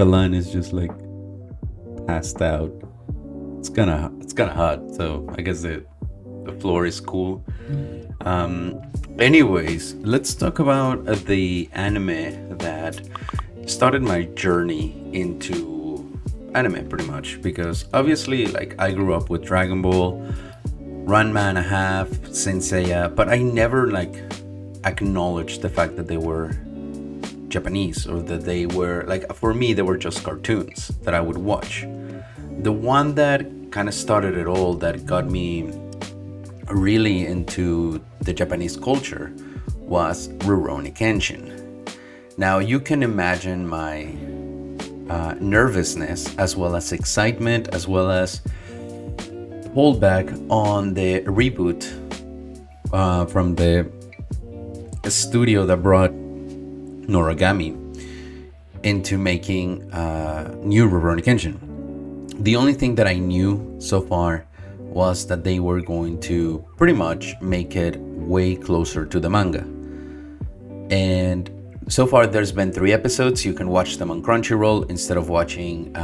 Kalan is just like passed out. It's kind of hot, so I guess the floor is cool. Anyways, let's talk about the anime that started my journey into anime, pretty much, because obviously, like, I grew up with Dragon Ball, Ranma and a half, Senseiya, but I never like acknowledged the fact that they were Japanese, or that they were, like, for me they were just cartoons that I would watch. The one that kind of started it all, that got me really into the Japanese culture, was Rurouni Kenshin. Now you can imagine my nervousness, as well as excitement, as well as holdback on the reboot from the studio that brought Noragami into making new Rurouni Kenshin. The only thing that I knew so far was that they were going to pretty much make it way closer to the manga. And so far there's been 3 episodes. You can watch them on Crunchyroll instead of watching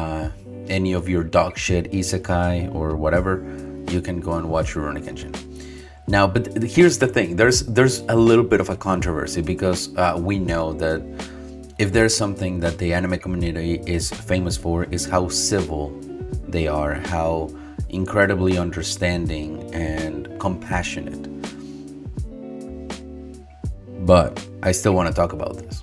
any of your dog shit isekai or whatever. You can go and watch Rurouni Kenshin. Now, but here's the thing. There's a little bit of a controversy, because we know that if there's something that the anime community is famous for, is how civil they are, how incredibly understanding and compassionate. But I still want to talk about this.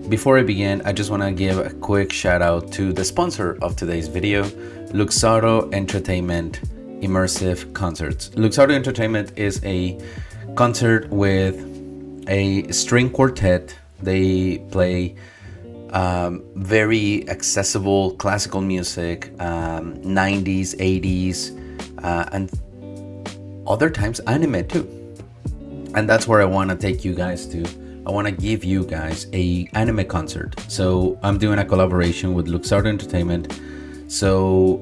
Before I begin, I just want to give a quick shout out to the sponsor of today's video, Luxardo Entertainment Immersive Concerts. Luxardo Entertainment is a concert with a string quartet. They play very accessible classical music, 90s, 80s, and other times anime too. And that's where I want to take you guys to. I want to give you guys a anime concert. So I'm doing a collaboration with Luxardo Entertainment. So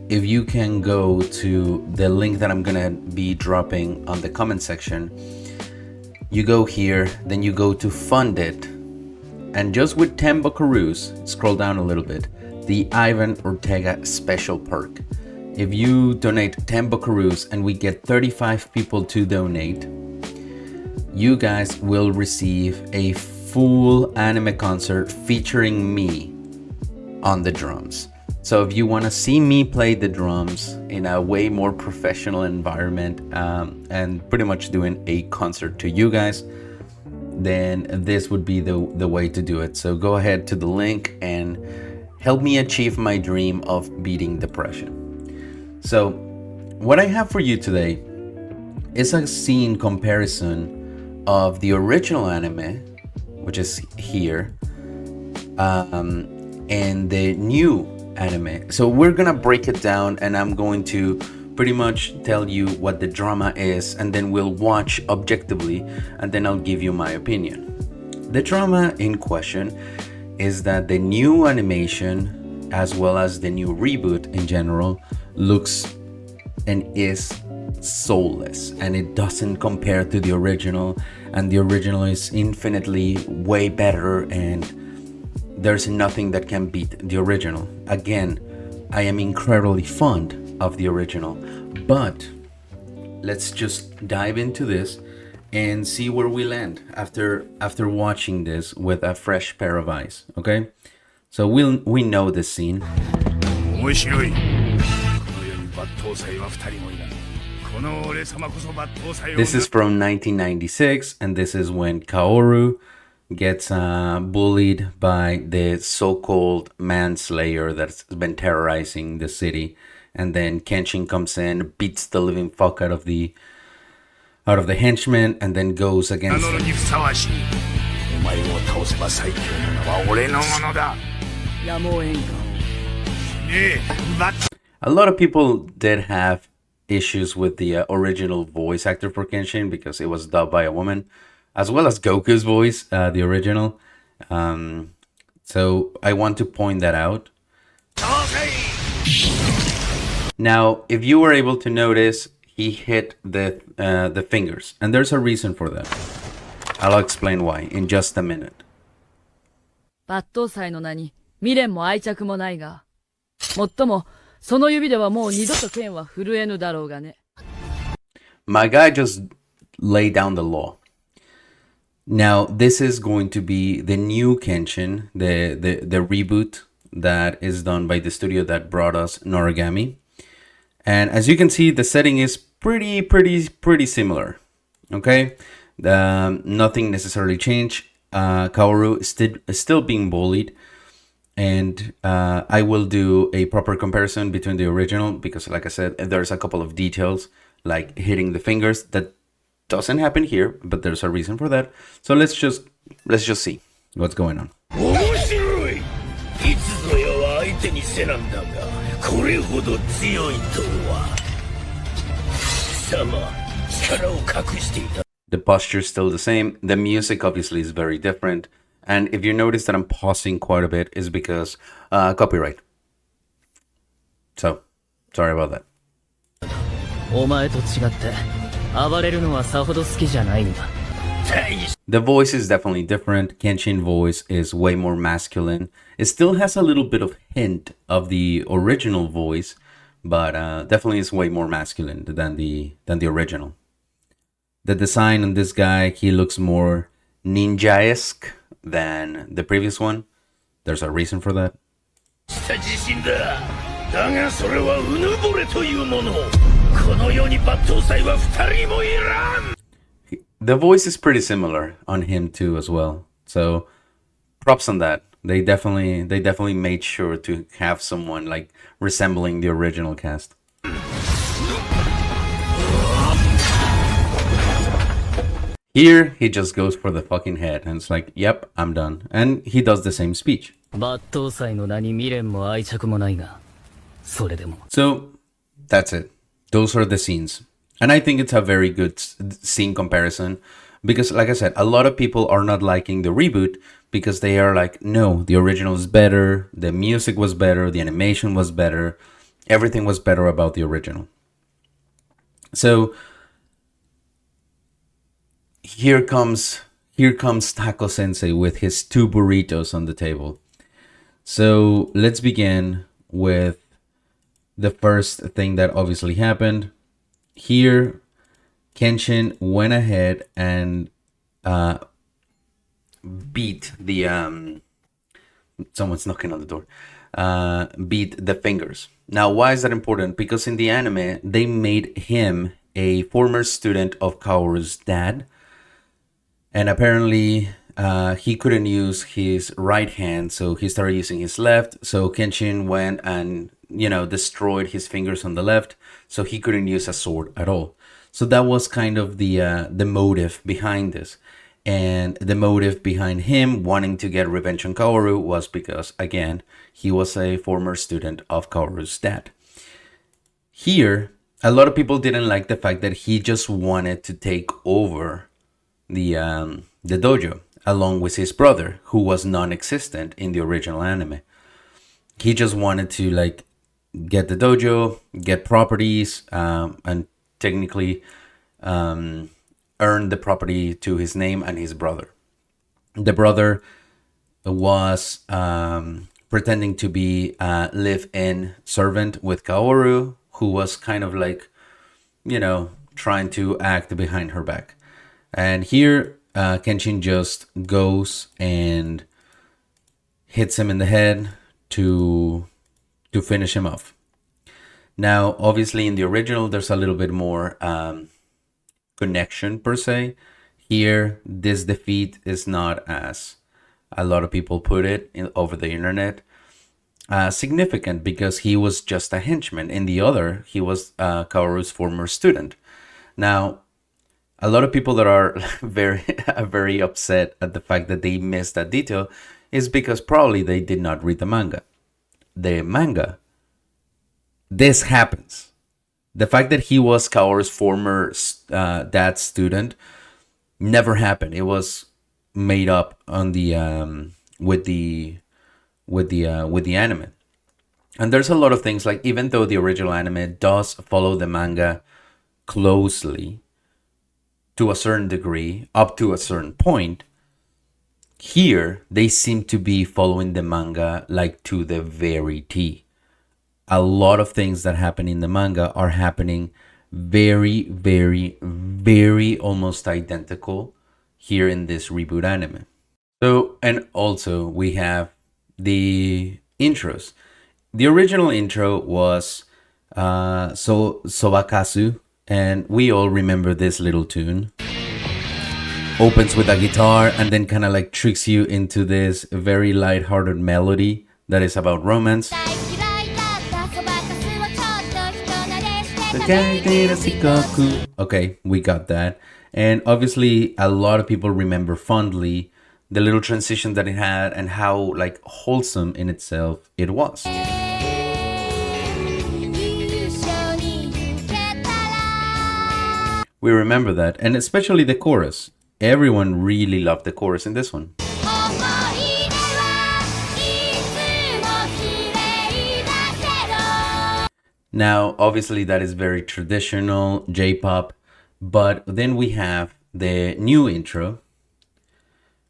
if you can go to the link that I'm gonna be dropping on the comment section, you go here, then you go to fund it, and just with 10 buckaroos, scroll down a little bit, the Ivan Ortega special perk. If you donate 10 buckaroos and we get 35 people to donate, you guys will receive a full anime concert featuring me on the drums. So if you want to see me play the drums in a way more professional environment, and pretty much doing a concert to you guys, then this would be the way to do it. So go ahead to the link and help me achieve my dream of beating depression. So what I have for you today is a scene comparison of the original anime, which is here, and the new anime. So we're gonna break it down, and I'm going to pretty much tell you what the drama is, and then we'll watch objectively, and then I'll give you my opinion. The drama in question is that the new animation, as well as the new reboot in general, looks and is soulless, and it doesn't compare to the original, and the original is infinitely way better, and there's nothing that can beat the original. Again, I am incredibly fond of the original, but let's just dive into this and see where we land after watching this with a fresh pair of eyes. Okay, so we know this scene. This is from 1996, and this is when Kaoru gets bullied by the so-called manslayer that's been terrorizing the city, and then Kenshin comes in, beats the living fuck out of the henchmen, and then goes against a lot of people did have issues with the original voice actor for Kenshin, because it was dubbed by a woman, as well as Goku's voice, the original. So I want to point that out. Now, if you were able to notice, he hit the fingers, and there's a reason for that. I'll explain why in just a minute. 未練も愛着もないが、もっとも、その指ではもう二度と剣は震えぬだろうがね。My guy just laid down the law. Now, this is going to be the new Kenshin, the reboot that is done by the studio that brought us Noragami. And as you can see, the setting is pretty similar. Okay, nothing necessarily changed. Kaoru is still being bullied, and I will do a proper comparison between the original because, like I said, there's a couple of details like hitting the fingers that doesn't happen here, but there's a reason for that. So let's just see what's going on. いつぞやは相手にせなんだが、これほど強いとは。貴様、力を隠していた。The posture is still the same. The music obviously is very different. And if you notice that I'm pausing quite a bit, is because copyright. So, sorry about that. お前と違って、暴れるのはさほど好きじゃないんだ。The voice is definitely different. Kenshin voice is way more masculine. It still has a little bit of hint of the original voice, but definitely is way more masculine than the original. The design on this guy, he looks more ninja-esque than the previous one. There's a reason for that. The voice is pretty similar on him too as well. So props on that. They definitely made sure to have someone like resembling the original cast. Here he just goes for the fucking head and it's like, yep, I'm done. And he does the same speech. So that's it. Those are the scenes. And I think it's a very good scene comparison because, like I said, a lot of people are not liking the reboot because they are like, no, the original is better, the music was better, the animation was better, everything was better about the original. So here comes Taco Sensei with his 2 burritos on the table. So let's begin with the first thing that obviously happened. Here, Kenshin went ahead and beat the someone's knocking on the door. Beat the fingers. Now, why is that important? Because in the anime, they made him a former student of Kaoru's dad, and apparently he couldn't use his right hand, so he started using his left. So Kenshin went and destroyed his fingers on the left, so he couldn't use a sword at all. So that was kind of the motive behind this. And the motive behind him wanting to get revenge on Kaoru was because, again, he was a former student of Kaoru's dad. Here, a lot of people didn't like the fact that he just wanted to take over the dojo along with his brother, who was non-existent in the original anime. He just wanted to get the dojo, get properties, and technically earn the property to his name and his brother. The brother was pretending to be a live-in servant with Kaoru, who was kind of trying to act behind her back. And here, Kenshin just goes and hits him in the head to finish him off. Now, obviously, in the original, there's a little bit more connection per se. Here, this defeat is not, as a lot of people put it over the internet, significant because he was just a henchman. In the other, he was Kaoru's former student. Now, a lot of people that are very upset at the fact that they missed that detail is because probably they did not read the manga. The manga, this happens. The fact that he was Kaoru's former dad's student never happened. It was made up on the with the anime. And there's a lot of things, like even though the original anime does follow the manga closely to a certain degree, up to a certain point, Here, they seem to be following the manga like to the very T. A lot of things that happen in the manga are happening very, very, very almost identical here in this reboot anime. So, and also we have the intros. The original intro was Sobakasu, and we all remember this little tune. Opens with a guitar and then kind of like tricks you into this very light-hearted melody that is about romance. Okay, we got that. And obviously a lot of people remember fondly the little transition that it had and how like wholesome in itself it was. We remember that, and especially the chorus. Everyone really loved the chorus in this one. Now, obviously, that is very traditional J-pop, but then we have the new intro,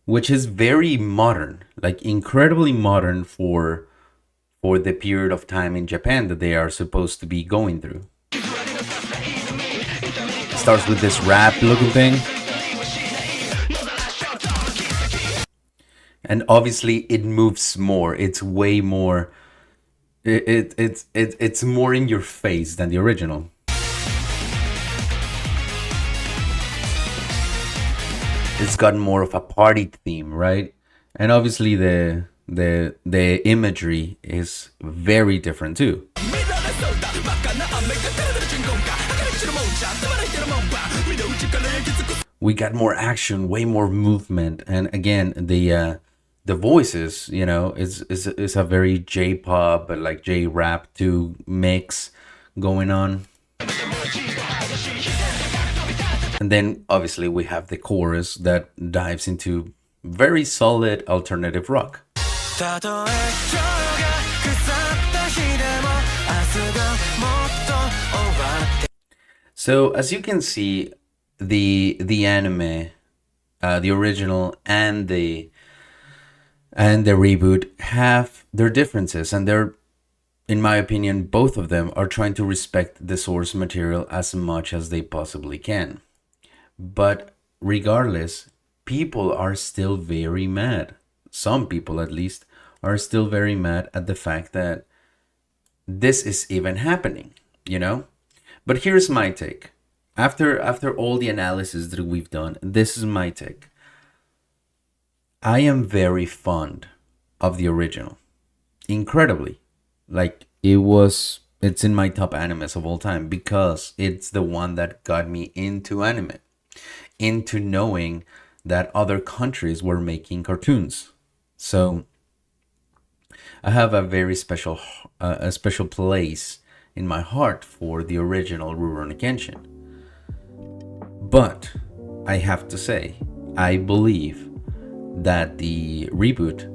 which is very modern, like incredibly modern for the period of time in Japan that they are supposed to be going through. Starts with this rap-looking thing. And obviously, it moves more. It's way more. It's more in your face than the original. It's got more of a party theme, right? And obviously the imagery is very different too. We got more action, way more movement, and again the voices, you know, is a very J-pop, but like J-rap to mix going on. And then obviously we have the chorus that dives into very solid alternative rock. So as you can see, the anime, the original and the reboot have their differences, and they're, in my opinion, both of them are trying to respect the source material as much as they possibly can. But regardless, people are still very mad. Some people, at least, are still very mad at the fact that this is even happening, you know? But here's my take. After all the analysis that we've done, this is my take. I am very fond of the original. Incredibly. Like, it's in my top animes of all time because it's the one that got me into anime. Into knowing that other countries were making cartoons. So I have a very special place in my heart for the original Rurouni Kenshin. But I have to say, I believe that the reboot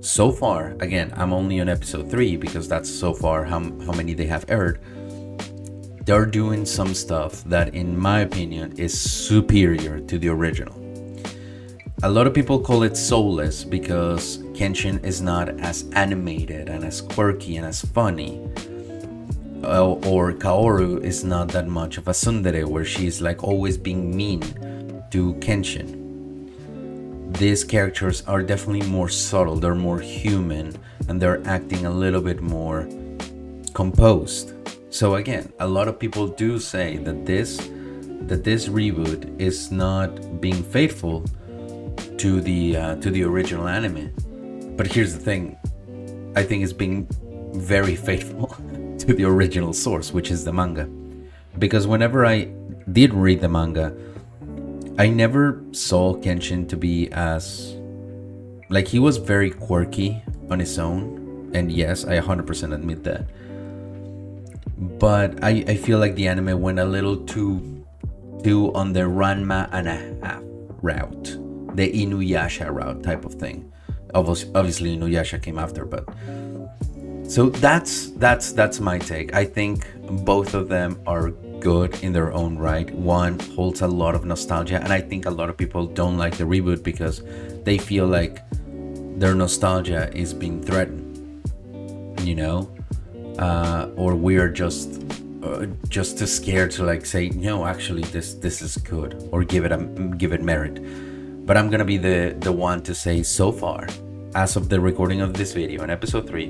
so far, again, I'm only on episode 3 because that's so far how many they have aired. They're doing some stuff that, in my opinion, is superior to the original. A lot of people call it soulless because Kenshin is not as animated and as quirky and as funny. Or Kaoru is not that much of a tsundere where she's like always being mean to Kenshin. These characters are definitely more subtle, they're more human, and they're acting a little bit more composed. So again, a lot of people do say that this reboot is not being faithful to the original anime. But here's the thing, I think it's being very faithful to the original source, which is the manga. Because whenever I did read the manga, I never saw Kenshin to be as, like, he was very quirky on his own, and yes, I 100% admit that. But I feel like the anime went a little too on the Ranma and a half route, the Inuyasha route type of thing. Obviously Inuyasha came after, but so that's my take. I think both of them are good in their own right. One holds a lot of nostalgia, and I think a lot of people don't like the reboot because they feel like their nostalgia is being threatened, you know, or we're just too scared to like say no, actually this is good, or give it merit. But I'm gonna be the one to say, so far, as of the recording of this video in episode 3,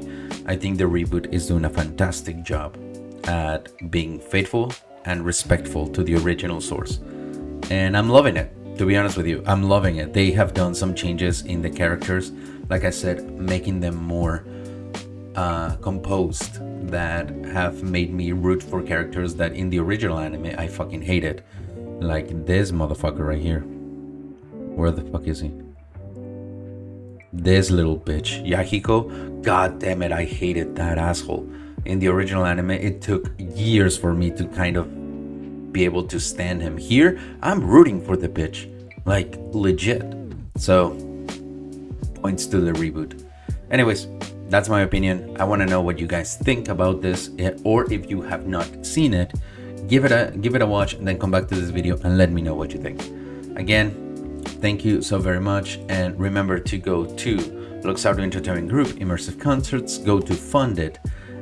I think the reboot is doing a fantastic job at being faithful and respectful to the original source, and I'm loving it. To be honest with you, I'm loving it. They have done some changes in the characters, like I said, making them more composed, that have made me root for characters that in the original anime I fucking hated. Like this motherfucker right here. Where the fuck is he? This little bitch. Yahiko. God damn it, I hated that asshole. In the original anime, it took years for me to kind of be able to stand him. Here, I'm rooting for the bitch. Like, legit. So, points to the reboot. Anyways, that's my opinion. I want to know what you guys think about this, or if you have not seen it, give it a watch and then come back to this video and let me know what you think. Again, thank you so very much, and remember to go to Luxardo Entertainment Group Immersive Concerts, go to Fund It,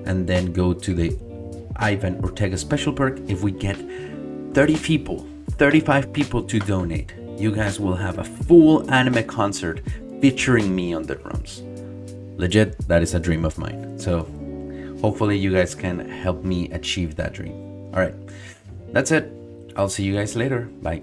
and then go to the Ivan Ortega special perk. If we get 30 people, 35 people to donate, you guys will have a full anime concert featuring me on the drums. Legit, that is a dream of mine. So hopefully you guys can help me achieve that dream. All right, that's it. I'll see you guys later. Bye.